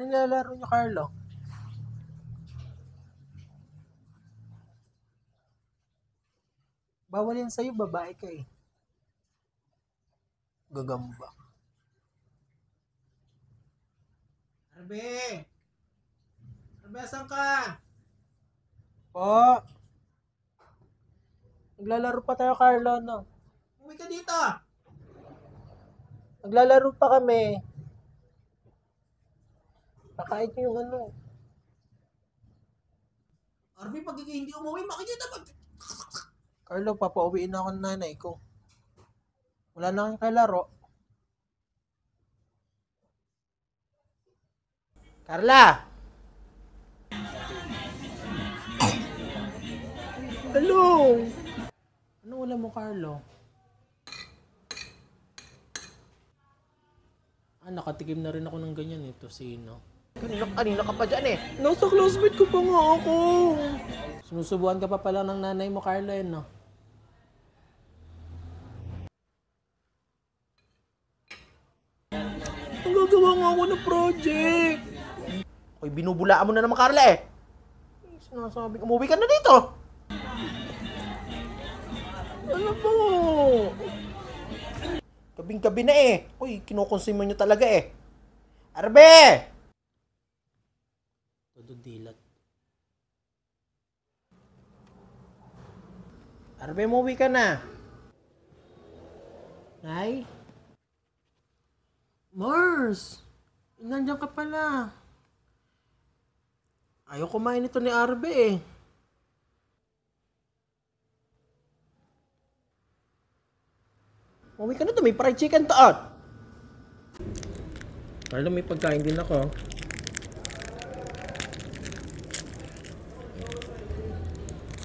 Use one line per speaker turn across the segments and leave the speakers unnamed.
Ano nilalaro niyo, Carlo? Bawal yan sa'yo, babae ka eh. Gagamba. Arbe! Arbe, asan ka? Po! Naglalaro pa tayo, Carlo, no? Umuwi ka dito! Naglalaro pa kami. Pakain niyo yung ano. Arbe, pag hindi umuwi, makikita pag... Carlo, papauwiin na ako ng nanay ko. Wala na kang kalaro. Carla! Hello! Ano wala mo, Carlo? Nakatikim na rin ako ng ganyan eh, tosino.
Kanina ka pa dyan eh.
Nasa classmate ko pa nga ako. Sinusubuan ka pa pala ng nanay mo, Carlo, eh, no? Nagagawa nga ako ng project.
Hoy, binubulaan mo na naman, Carla eh. Sinasabing umuwi ka na dito.
Ano po?
Kabing-gabi na eh. Uy, kinukonsumo nyo talaga eh. Arbe!
Todo dilat.
Arbe, umuwi ka na.
Nay? Mars! Nandiyan ka pala. Ayaw kumain ito ni Arbe eh.
Umuwi ka na to, may fried chicken to out.
Carlo, may pagkain din ako.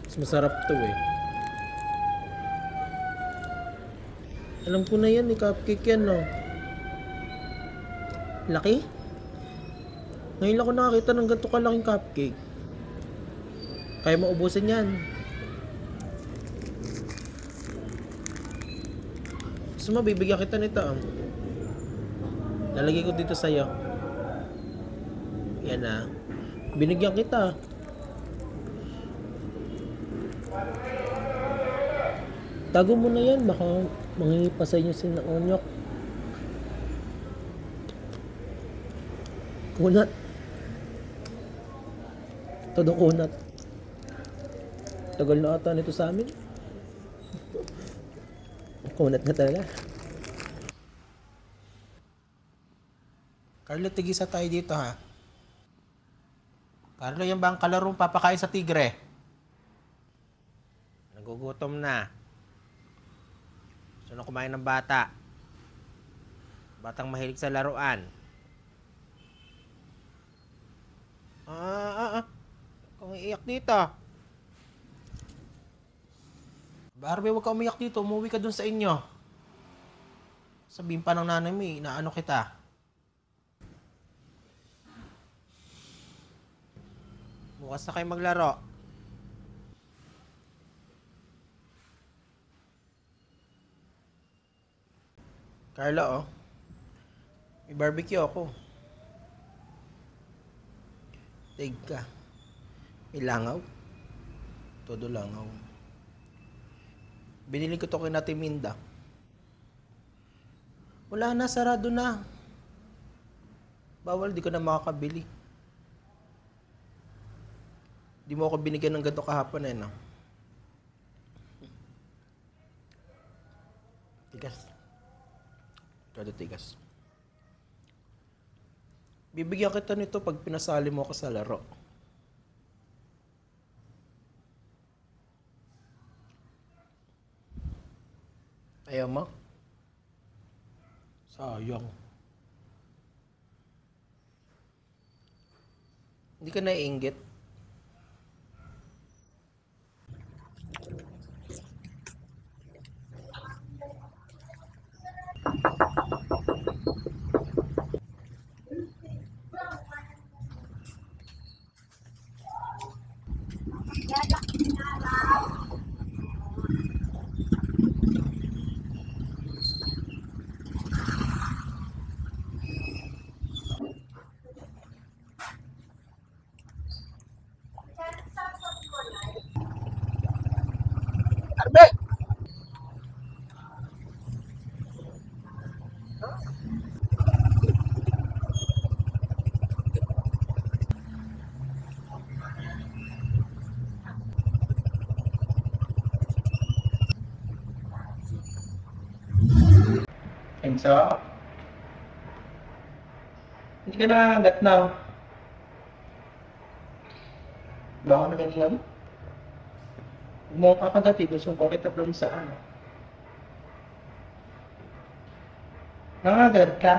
Mas masarap to eh. Alam ko na yan, eh, cupcake yan, no? Laki? Ngayon lang ako nakakita ng ganito kalaking cupcake. Kaya maubusin yan. Gusto mo, bibigyan kita nito. Lalagay ko dito sa'yo. Yan na. Binigyan kita. Tago mo na yan. Baka mangingi pa sa inyo Onyok. Kunat. Todo kunat. Tagal na ata nito sa amin. Kunat na talaga. Carlo, tigisa tayo dito ha. Carlo, yan ba ang kalarong papakain sa tigre? Nagugutom na. Gusto na kumain ng bata. Batang mahilig sa laruan. Kung iiyak dito. Barbie, huwag ka umiyak dito. Umuwi ka dun sa inyo. Sabihin pa ng nanay mo, inaano kita. Bukas na kayo maglaro. Carla, oh. May barbecue ako. Tig ka. May langaw. Todo langaw. Binili ko to kay Ate Minda. Wala na, sarado na. Bawal, di ko na makakabili. Di mo ako binigyan ng ganito kahapon eh, no? Tigas. Todo tigas. Bibigyan kita nito pag pinasali mo ako sa laro. Ayaw mo? Sayang. Hindi ka naiinggit? Enzo? Hindi ka nakagat na. Baka na ganyan. Huwag mo kakagat eh. Gusto ko kita doon sa ano. Nakagat ka?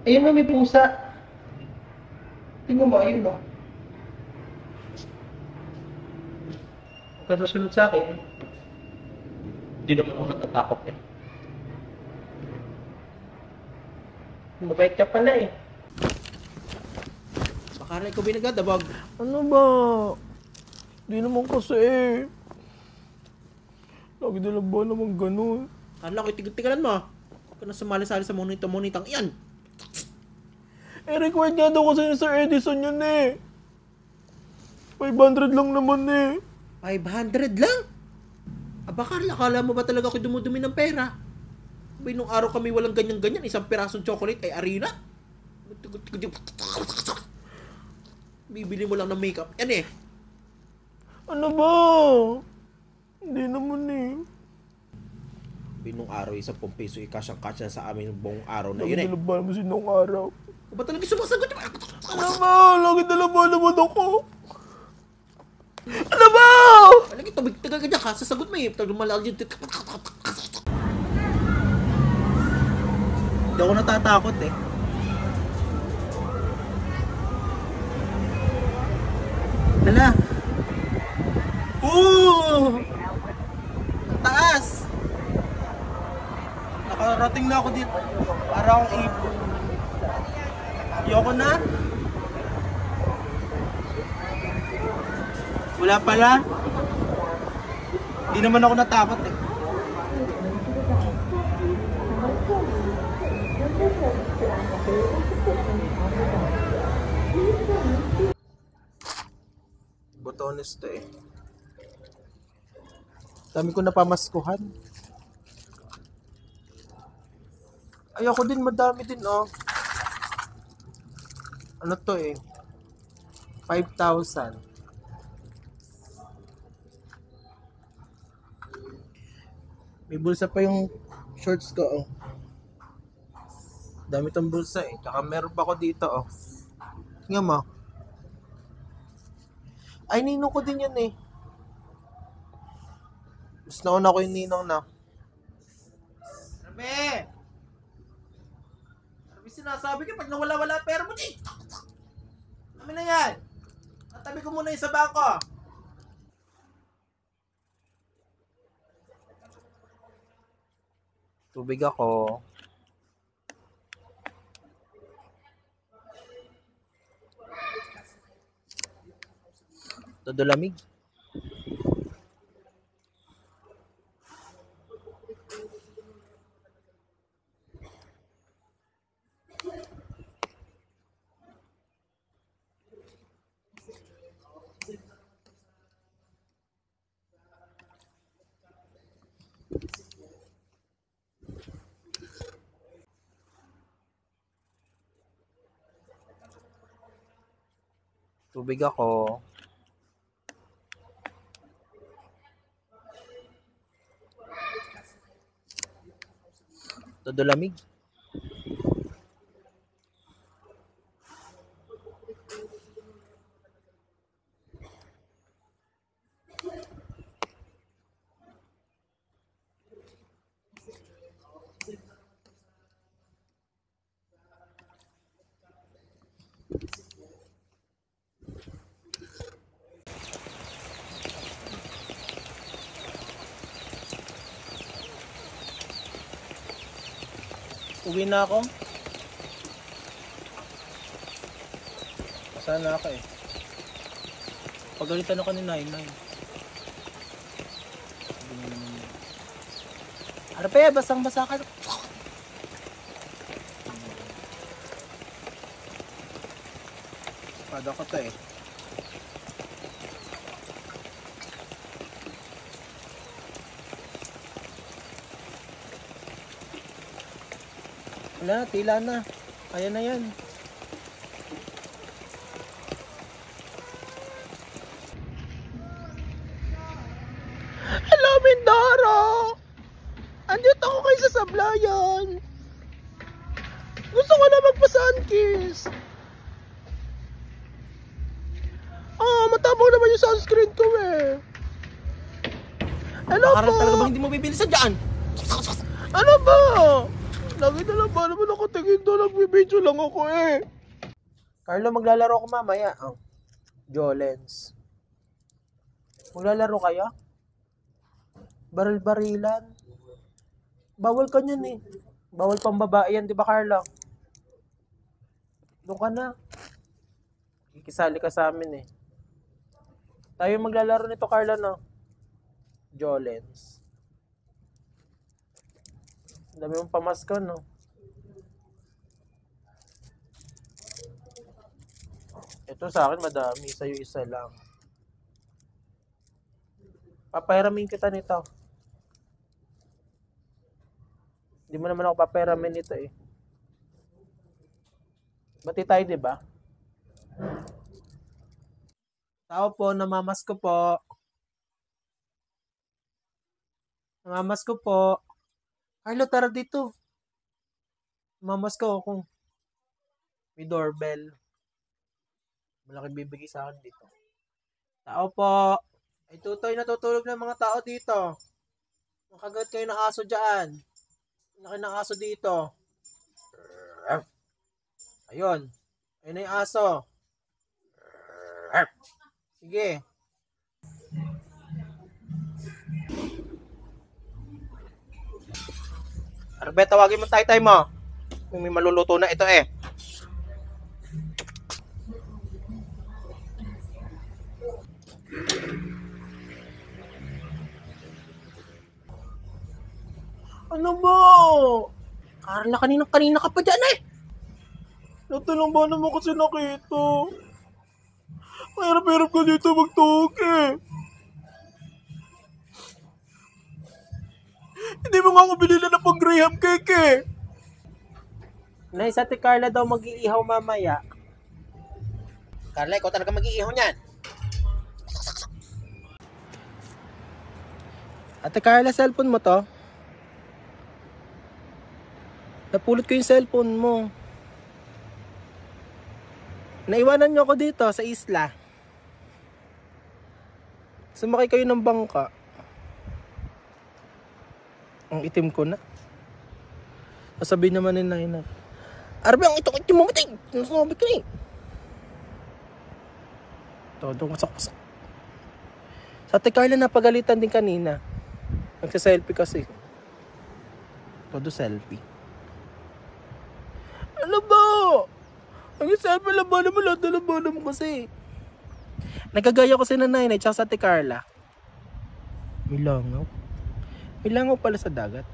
Ayun mo, may pusa. Tingnan mo, ayun mo. Huwag ka susunod sa akin. Hindi naman ako natatakot eh. Mabait ka pala eh. Baka na ikaw binagadabag.
Ano ba? Di naman kasi eh. Lagi na lang ba naman ganun?
Kala ko, tigalan mo. Huwag ka na sumali-sali sa monitang iyan.
Eh, required nga daw kasi ni Sir Edison yun eh. 500 lang naman eh.
500 lang? Aba, Carla, akala mo ba talaga ako dumudumi ng pera? Abay, nung araw kami walang ganyan-ganyan, isang pirasong chocolate ay arena. Bibili mo lang ng makeup. Yan eh.
Ano ba? Hindi naman eh.
Abay, nung araw, 10 piso, ikasyang-kasya sa amin ng buong araw na yun eh.
Lagi na lang ba naman sinong araw?
Ba talaga sumasagot?
Ano ba? Lagi na lang ba naman ako? Ano ba?
Lagi tabig tagal ka dyan ka, sasagot mo eh. Tagal malal yun. Hindi ako natatakot eh. Hala. Ang taas. Nakarating na ako dito. Para akong ibon. Ayoko na. Wala pala. Hindi naman ako natakot eh. Botones to eh. Dami ko napamaskuhan. Ayoko din, madami din oh. Ano to eh? 5,000. May bulsa pa yung shorts ko oh. Dami tong bulsa eh. Tsaka meron pa ako dito oh. Tingnan mo. Ay, ninong ko din yan eh. Mas nauna ko yung ninong na. Rabe! Rabe, sinasabi ko pag nawala-wala pera mo, di! Amin na yan! Natabi ko muna yung sa bangko. Tubig ako. Todo lamig. Tubig ako. Todo lamig. Uwi na ako. Sana ako eh. Pagalitan ako ni Nainay. Arape, basang-basa ka. Pada ko to eh. Wala, tila na. Kaya na yan. Hello, Mindoro!
Andito ako kayo sa sablayan. Gusto ko na magpa-sunkiss. Matapang naman yung sunscreen ko eh. Ano ba?
Talaga ba hindi mo bibilisan dyan?
Ano ba? Lagi na lang ba naman ako tingin doon? Nagbibideo lang ako eh. Carlo, maglalaro ako mamaya. Jolens. Maglalaro kayo? Baril-barilan? Bawal ka niyan eh. Bawal pang babae yan, di ba Carlo? Doon ka na. Kikisali ka sa amin eh. Tayo maglalaro nito Carlo, no? Jolens. Ang dami mong pamasko, no? Ito sa akin madami, sa'yo isa lang. Papahiramin kita nito. Hindi mo naman ako papahiramin nito eh. Bati tayo, di ba? Tao po, namamasko po. Namamasko po. Carlo, tara dito. Namamasko ako. May doorbell. Malaking bibigay sa akin dito. Tao po. Ay tutoy, natutulog ng mga tao dito. Makagat kayo ng aso dyan. Laki ng aso dito. Ayun. Ayun na yung aso. Sige. Arbe, tawagin mo tay-tay mo. Kung may maluluto na ito eh. Ano ba? Carla, kanina ka pa dyan eh. Natulong ba naman kasi nakita? Mahirap-hirap ko dito magtawag eh. Hindi mo nga ako binila na pang Graham cake eh. Nay, sa ate Carla daw mag-iihaw mamaya. Carla, ikaw talaga mag-iihaw niyan. Ate Carla, cellphone mo to? Napulot ko yung cellphone mo. Naiwanan niyo ako dito sa isla. Sumakay kayo ng bangka. Ang itim ko na. Sasabihin naman ni Naina. Arbe, ang itim mo mating. Nasabi ko eh. Todo masak-masak. Sa ate Carla, napagalitan din kanina. Nagsa-selfie kasi. Todo selfie. Ano ba? Nag-selfie lang ba naman? Lahat na ba naman kasi? Nagagaya ko si Nanay tsaka sa ate Carla. May langaw. May langaw pala sa dagat.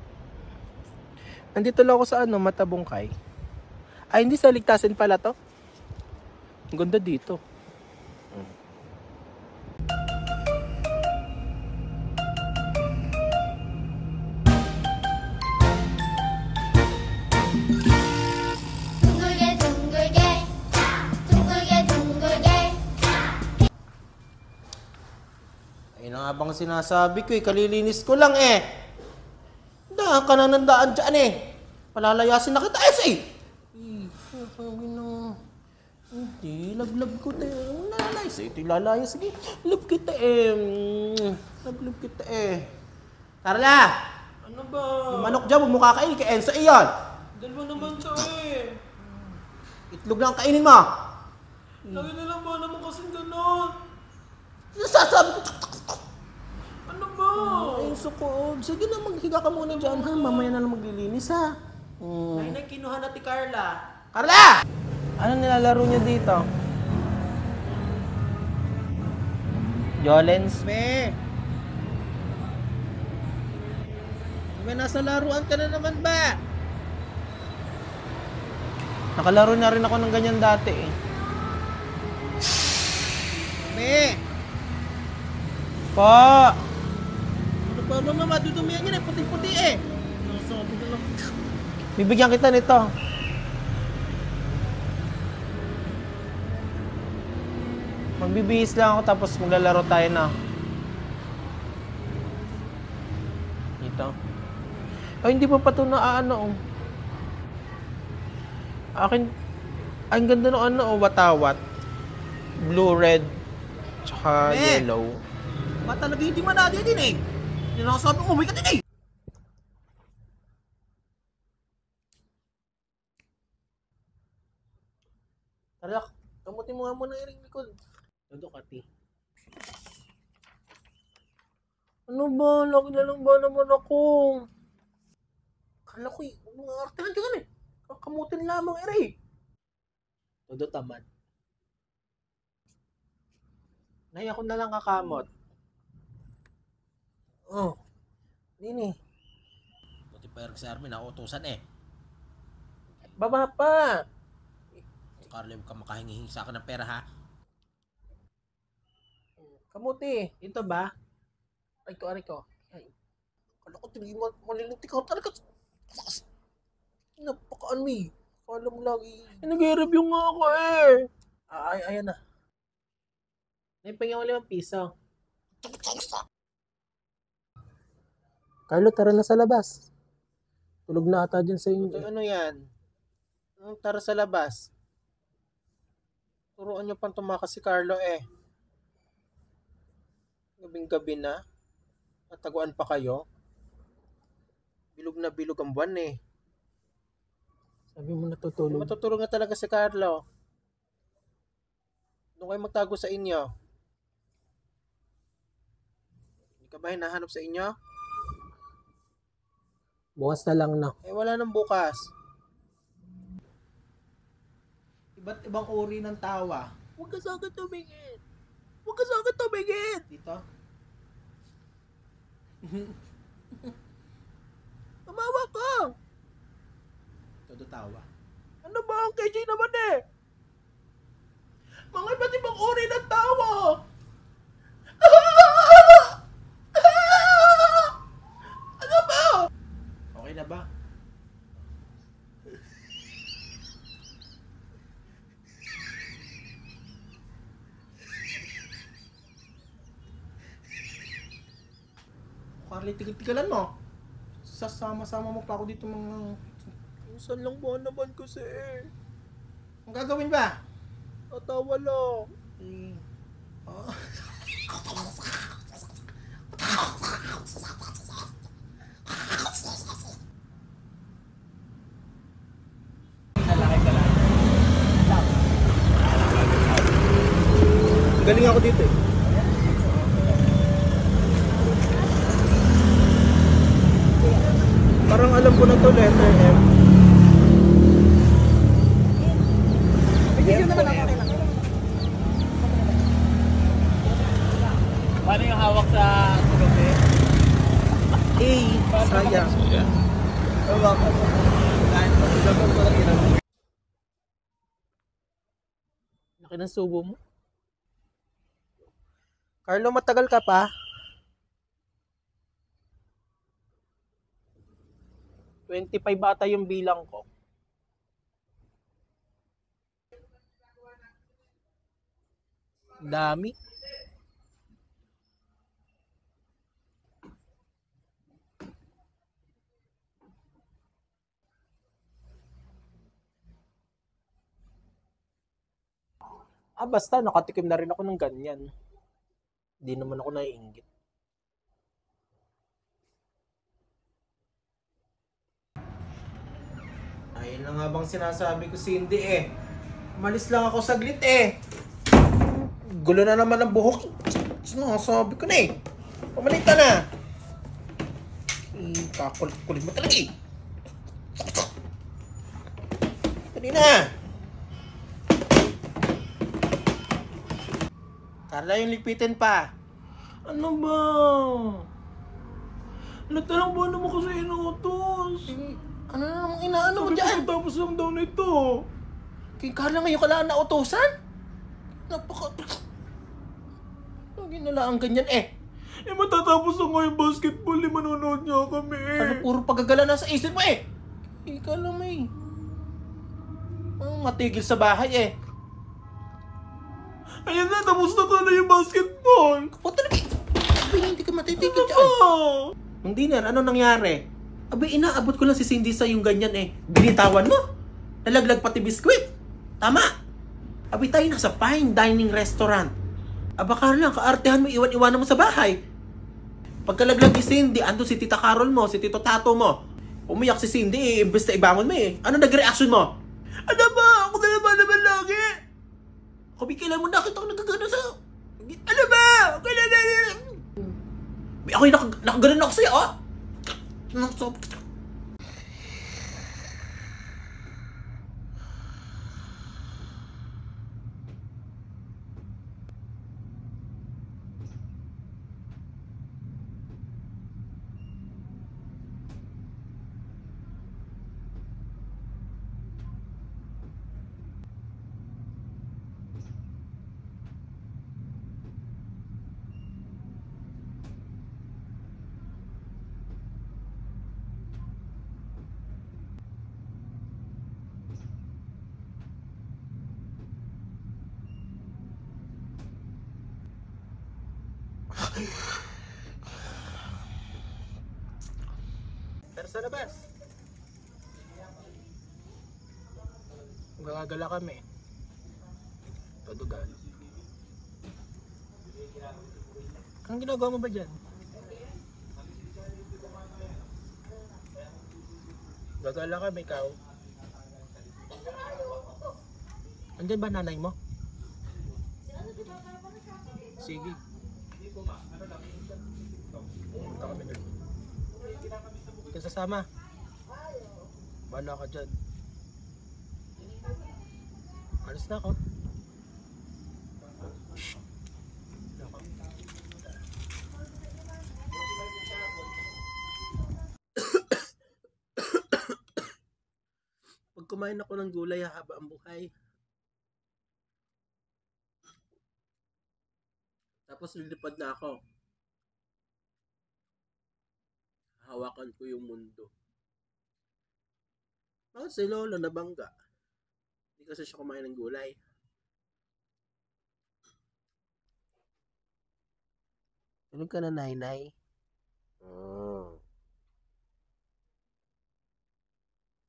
Nandito lang ako sa Matabungkay. Ay, hindi sa Ligtasin pala to. Ang ganda dito. Ayun na nga bang sinasabi ko eh, kalilinis ko lang eh. Daan ka na nandaan dyan eh. Palalayasin na kita eh. Sabi na, hindi, love ko tayo. Lalayas eh, ito lalayas. Sige, love kita eh. Love kita eh. Carla! Ano ba? Yung manok dyan, mumukha kainin kay Enzo iyon. Dalawa naman siya eh. Itlog lang kainin mo. Lagi na lang ba naman kasing ganon? Nasasabi ko. Ano ba? Enzo ko. Sige na, maghiga ka muna dyan ha. Mamaya na lang maglilinis ha. Ay, nagkinuha na ti Carla. Carla! Ano nilalaro niyo dito? Jolens? Be! Nasa laruan ka na naman ba? Nakalaro na rin ako ng ganyan dati eh. Be! Pa! Ano ba naman madudumihan yan eh? Puti-puti eh. Nasabi na lang. Bibigyan kita nito. Magbibihis lang ako tapos maglalaro tayo na. Dito. Ay, hindi pa pa ito na ano. Akin, ay, ang ganda ng ano, watawat. Blue, red, tsaka yellow.
Ba't talaga hindi man natin din eh? Hindi na ako sabi, umuwi ka din eh!
Tara, kamutin mo nga muna yung likod.
Todo kati.
Ano ba? Lagi na lang ba naman ako?
Kala ko eh, mga artilan ka eh. Kakamutin lamang ere. Todo tamad.
Nay, ako na lang kakamot.
Oh,
Nini,
buti pa yung sa army, nauutusan eh.
baba pa.
Carlo, huwag ka makahingi sa akin ng pera ha.
Kamuti.
Ito ba?
Aray ko. Ay.
Kala ko tuloy malilintik ako talaga. Napakaan mo eh. Kala mo lagi.
Nag-review nga ako eh.
Ayan na.
Naipagyan ko 5 piso. Carlo, tara na sa labas. Tulog na ata dyan sa inyo.
Ano yan? Tara sa labas. Turuan nyo pang tumakas si Carlo eh. Gabing-gabi na. Nataguan pa kayo. Bilog na bilog ang buwan eh.
Sabi mo natutulog.
Matutulog na talaga si Carlo. Doon kayo magtago sa inyo. Hindi ka ba hinahanap sa inyo?
Bukas na lang na.
Eh wala nang bukas. Iba't ibang uri ng tawa. Huwag ka sa akin tumingin. Huwag ka sa akin tumingin. Dito? Tumawa ka. Todo tawa. Ano ba ang KJ naman eh? Mga iba't ibang uri ng tawa. Ano ba? Okay na ba? Carly, tigil-tigilan mo. Sasama-sama mo pa ako dito mga... Saan lang ba naman kasi eh? Ang gagawin ba? Tatawa lang. Ah. Galing ako dito eh. Parang alam ko na to, letter M. Bigyan naman ako.
Paano yung hawak sa tulog eh?
Sayang.
Hawak ka. Kahit pag-ilabang ko lang yun.
Laki ng subo mo.
Carlo, matagal ka pa?
$25 bata yung bilang ko. Dami. Basta nakatikim na rin ako ng ganyan. Hindi naman ako naiinggit.
Ayun na nga bang sinasabi ko, Cindy eh. Umalis lang ako saglit eh. Gulo na naman ang buhok. Sinasabi ko na eh. Pumalit ka na. Kakulit mo talaga eh. Dali na. Carla, yung lipitin pa.
Ano ba? Nagtanong ba naman kasi inutos?
Ano na namang inaano mo dyan?
Tapos lang daw nito.
Kay Carla ngayon ka lang nautosan? Napaka... Lagi na lang ang ganyan eh.
Eh matatapos na nga yung basketball, manonood niya kami eh.
Ano puro pagagala na sa isip mo eh. Ikaw lang may... matigil sa bahay eh.
Ayan na, tapos na ka na yung basketball.
Kapag talaga hindi ka matitigil
Ano
dyan.
ba?
Nung dinner, ano nangyari?
Abay, inaabot ko lang si Cindy sa yung ganyan eh. Binitawan mo. Nalaglag pati biskwit. Tama. Abay, tayo nasa fine dining restaurant. Aba, Carla, kaartehan mo, iwan-iwanan mo sa bahay. Pagkalaglag ni Cindy, ando si Tita Carol mo, si Tito Tato mo. Umiyak si Cindy, imbes na ibangon mo eh. Ano nag-reaction mo? Ano ba? Ako na naman lagi. Kumikilan mo, nakita ko nagagano sa... Ano ba? Ako'y nakaganon ako sa'yo, oh. Pero sa labas. Gagala kami. Padugal. Anong ginagawa mo ba dyan? Gagala kami, ikaw. Andyan ba nanay mo? Sige. Punta kami doon. Hindi ka sasama. Bahala ka dyan. Alis na ako. Pag kumain ako ng gulay, haba ang buhay. Tapos lilipad na ako. Hawakan ko yung mundo. Bakit si Lolo nabangga? Hindi kasi siya kumain ng gulay. Tulog ka na, Nainay.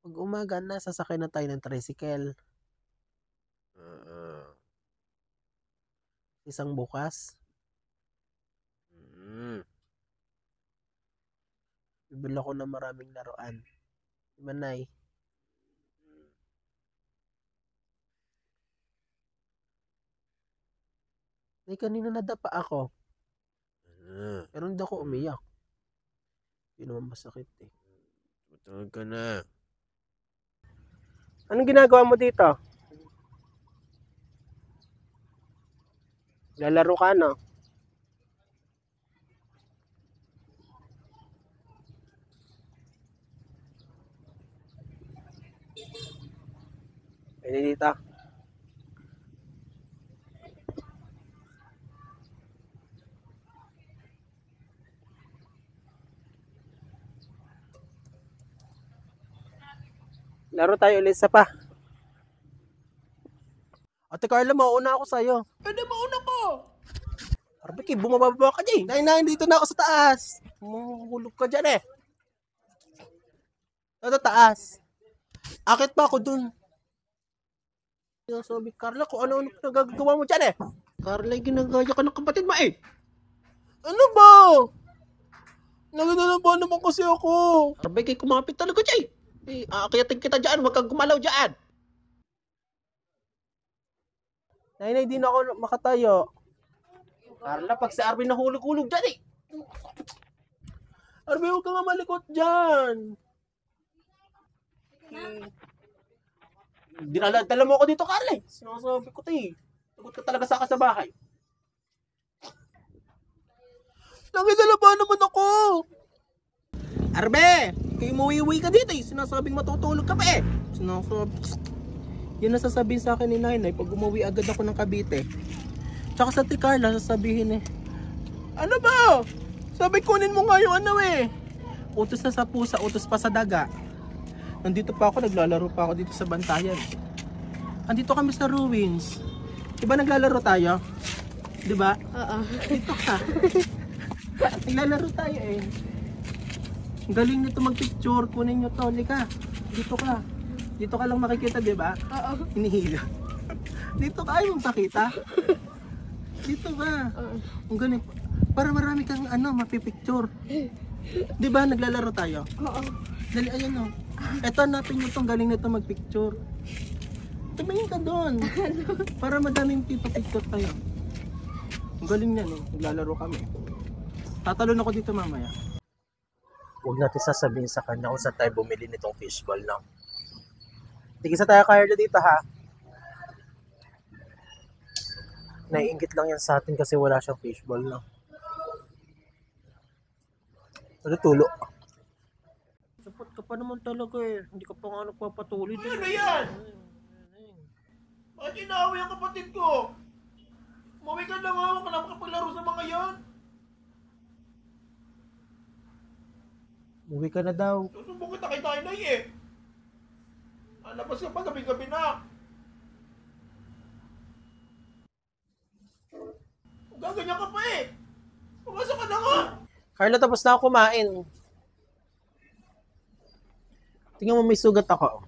Pag umaga na, sasakay na tayo ng tricycle. Isang bukas. Bibili ako ng maraming laruan. Diba, Nay? Nay, kanina nadapa ako. Pero hindi ako umiyak. Hindi naman masakit eh. Matulog ka na. Anong ginagawa mo dito? Lalaro ka, no? Pwede dito. Laro tayo ulit sa pa. Ate Carla, mauna ako sa'yo. Pwede mauna ko. Arbeki, bumababa ka dyan. Nain, dito na ako sa taas. Mahulog ka dyan eh. Ito taas. Akit pa ako dun. Sabi, Carla, kung ano-ano nagagawa mo dyan eh. Carla, ginagaya ka ng kapatid mo eh. Ano ba? Naginalaban naman kasi ako. Arbeki, kumapit talaga dyan eh. Aakiyatin kita dyan, huwag kang gumalaw dyan. Nay, di na ako makatayo. Carla, pag si Arvin nahulog-hulog dyan eh. Arvin, huwag ka nga malikot dyan. Dinala mo ako dito, Carla eh. Sinasabi ko ito eh. Tugot ka talaga sa bahay. Nakidala ba naman ako? Arbe, kayo umuwi-uwi ka dito eh. Sinasabing matutulog ka pa eh. Yun nasasabihin sa akin ni Nainay pag umuwi agad ako ng Cavite. Tsaka sa Carla sasabihin eh, ano ba? Sabi kunin mo nga yung ano eh. Utos na sa pusa, utos pa sa daga. Nandito pa ako, naglalaro pa ako dito sa Bantayan. Andito kami sa ruins. Diba naglalaro tayo? Diba? Oo. Dito ka. Naglalaro tayo eh.
Ang galing nito mag-picture. Kunin nyo to. Lika. Dito ka. Dito ka lang makikita, di ba?
Oo.
Hinihila. Dito ka. Ayaw mong pakita. Dito ka. Ang galing. Para marami kang mapipicture. Di ba? Naglalaro tayo.
Oo.
Dali, ayan o. Eto, hanapin nyo tong galing nito mag-picture. Tumingin ka doon. Para madaming picture tayo. Ang galing yan eh. Naglalaro kami. Tatalon ako dito mamaya.
Huwag natin sasabihin sa kanya kung saan tayo bumili nitong fishball, no? Tigisa tayo, Carlo, dito, ha? Naiingit lang yan sa atin kasi wala siyang fishball, no? Ano tulo? Sapat ka pa naman talaga eh. Hindi ka pa nga nagpapatuloy.
Ano yan? Bakit inaaway ang kapatid ko? Umuwi ka lang ha. Huwag ka na makapaglaro sa mga yan.
Uwi ka na daw.
Susumbong kita kay Tainay eh. Alabas ka pa gabi-gabi na. Gaganyan ka pa eh. Pumasok ka na nga.
Carlo, tapos na ako kumain. Tingnan mo, may sugat ako.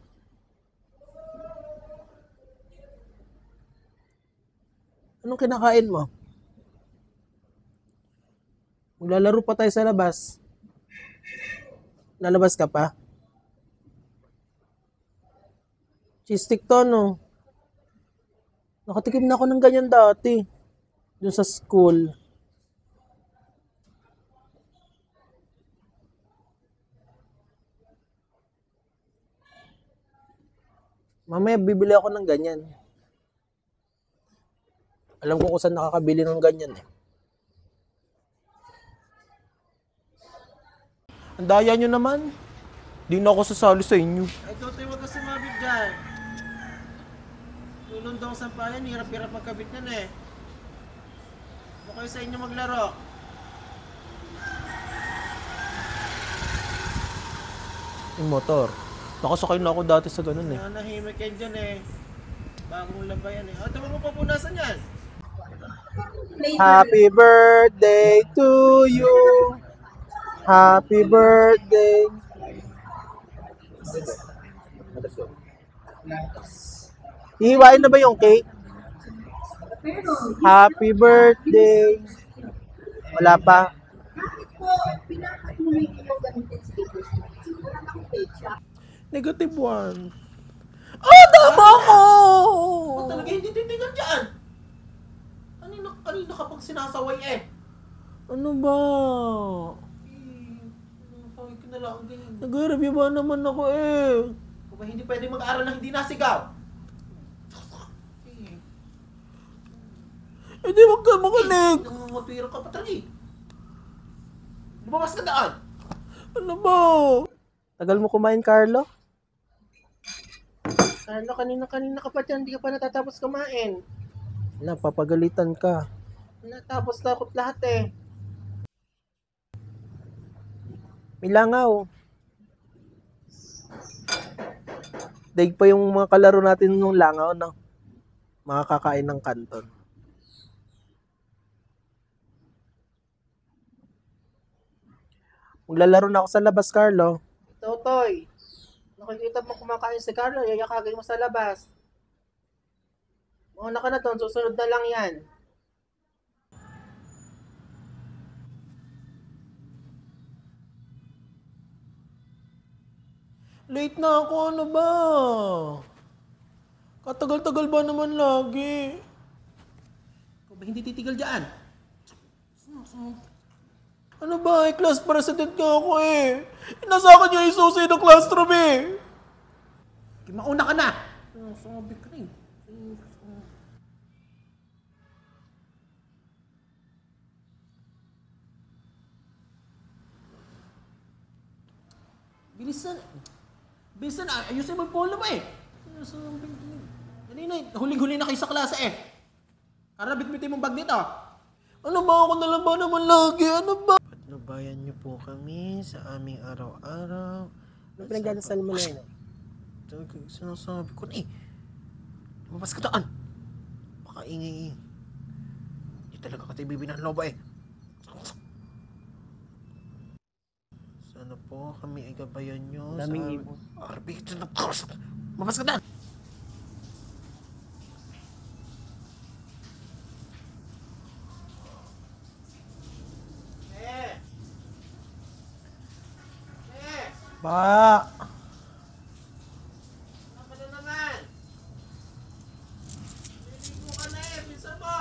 Anong kinakain mo? Maglalaro pa tayo sa labas. Lalabas ka pa? Cheese stick to, no? Nakatikim na ako ng ganyan dati. Doon sa school. Mamaya bibili ako ng ganyan. Alam ko kung saan nakakabili ng ganyan eh. Ang daya nyo naman. Di na ako sasali sa inyo.
Ay, Totoy, huwag ka sumabit dyan. Tulong daw sa sampayan, hirap-hirap magkabit yan eh. Huwag kayo sa inyo maglaro.
Yung motor. Nakasakay na ako dati sa ganun eh.
Nanahimik yan dyan eh. Bagong labayan eh. Tawa mo papunasan yan.
Happy birthday to you. Happy birthday. Hihiwain na ba yung cake? Happy birthday. Wala pa. Negative 1. Oh, tama ko!
Talaga hindi titigil dyan. Kanina kapag sinasaway eh.
Ano ba?
Tawag ko na lang ganyan.
Nag-review ba naman ako eh?
Kung ba hindi pwede mag-aaral na hindi nasigaw?
Hindi wag ka makinig.
Namumutiro ka pa talaga. Lumabas ka daan.
Ano ba? Tagal mo kumain, Carlo?
Carlo, kanina ka pa dyan. Hindi ka pa natatapos kumain.
Napapagalitan ka.
Natapos na ako lahat eh.
May langaw. Daig pa yung mga kalaro natin nung langaw, no? Mga kakain ng kanton. Maglalaro na ako sa labas, Carlo.
Totoy, nakikita mo kumakain si Carlo, yayakagay mo sa labas. Mauna ka na doon, susunod na lang yan.
Late na ako, ano ba? Katagal-tagal ba naman lagi?
Kung ba hindi titigil dyan?
Ano ba? Class president nga ako eh. Inasakan niya yung susi ng classroom eh.
Mauna ka na! Sabi ka rin. Bilisan. Bilisan, ayusin mo yung polo mo eh. Kanina, huling-huli na kayo sa klase eh. Para bitbitin mong bag dito.
Ano ba? Ako na lang ba naman lagi? Ano ba?
Patnubayan niyo po kami sa aming araw-araw.
Ano pinagdadasal mo na yun?
Sinasabi ko na eh. Lumabas ka daan. Baka ingay. Hindi talaga ka tayo bibinan loba eh.
Sana po kami ay gabayan nyo
Daming
sa
ibon.
arbitro na cross. Mabas ka na!
Ba!
Ano na naman? Liligo ka na pinsan mo!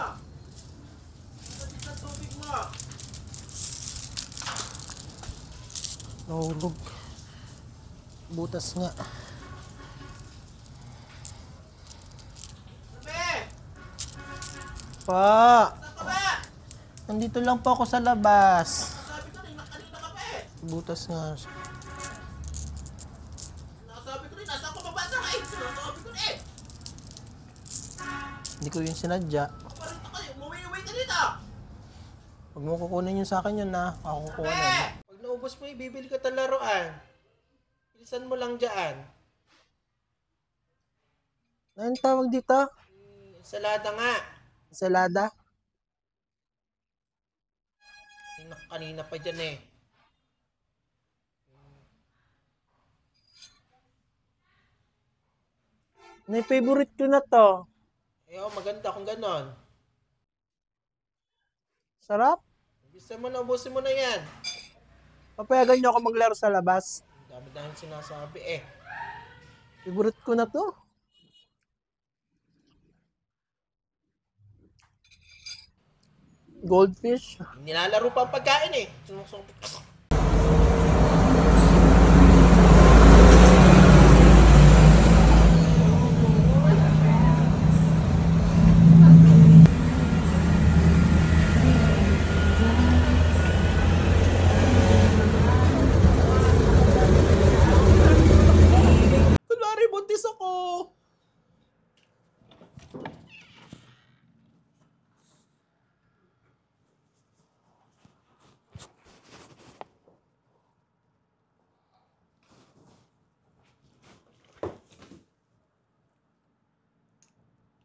Nasabit ang tubig mo!
Nahulog. Butas nga.
Sabi!
Pa!
Saan ka ba?
Nandito lang po ako sa labas.
Sabi ko rin, kanina ka pa
Butas nga.
Nakasabi ko rin, nasa ako mabasa ka Nakasabi ko rin
Hindi ko yun sinadya.
Paparito kayo, umuwi-uwi ka dito!
Huwag mo kukunin yun sa akin yun na. Ako kukunin.
Pag naubos mo, ibibili ka ng laruan. Bilisan mo lang dyan.
Ano yung tawag dito?
Ensalada nga.
Ensalada?
Kanina pa dyan eh.
Ano yung favorite ko na to?
Maganda kung ganon.
Sarap?
Bilisan mo na, ubusin mo na yan.
Papayagan niyo ako maglaro sa labas.
Ang dami sinasabi eh.
Favorite ko na to. Goldfish.
Nilalaro pa ang pagkain eh. Kunwari, buntis ako.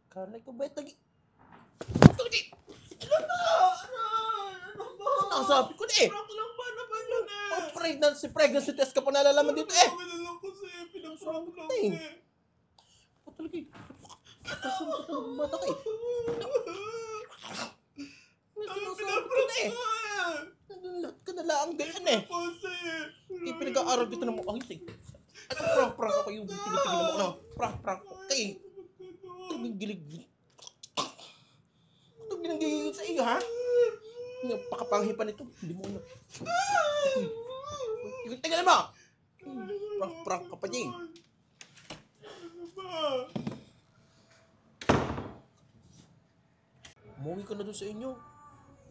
Karne ko ba ito?
Ano ba? Ano ba? Nasabi ko na eh. Prank lang ba naman yun eh? Pregnancy test ka pa nalalaman dito eh.
Ano lang kasi, pinag-prank lang
Eh.
eh.
O talaga eh. Kasan ka talagang bata ka eh. Nasabi ko na eh. Lahat ka na lang ganyan eh. Kaya pinag-aaral dito ng mga ayos eh. Ano prank ako yung tigil-tigil mo ko na. Prank ako kayo. Ito gilig. Ito ginagigil sa iyo ha? Napakapanghipan ito. Hindi mo na. Tingnan mo! Prank ka pa dyan. Umuwi ka na doon sa inyo.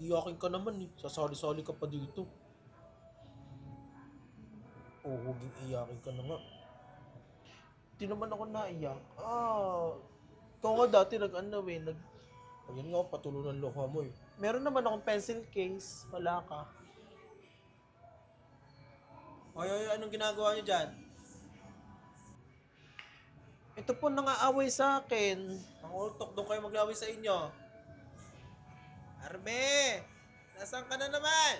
Iyakin ka naman eh. Sasali-sali ka pa dito. Huging iyakin ka na nga. Hindi naman ako naiyak. Ikaw nga dati ayun nga, patulo ng luha mo eh.
Meron naman akong pencil case. Wala ka.
Ay, anong ginagawa niyo dyan?
Ito po nangaaway sa akin.
Ang ultok, doon kayo maglaway sa inyo. Arme! Nasaan ka na naman?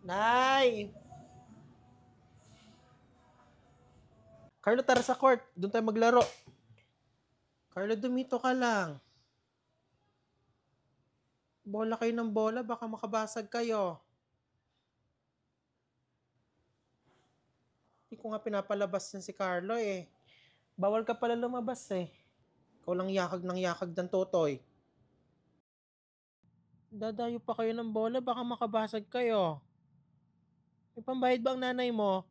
Nay! Carlo, tara sa court. Doon tayo maglaro. Carlo, dumito ka lang. Bola kayo ng bola, baka makabasag kayo. Hindi ko nga pinapalabas yan si Carlo eh. Bawal ka pala lumabas eh. Ikaw lang yakag ng yakag ng totoy. Dadayo pa kayo ng bola, baka makabasag kayo. May pambayad ba ang nanay mo?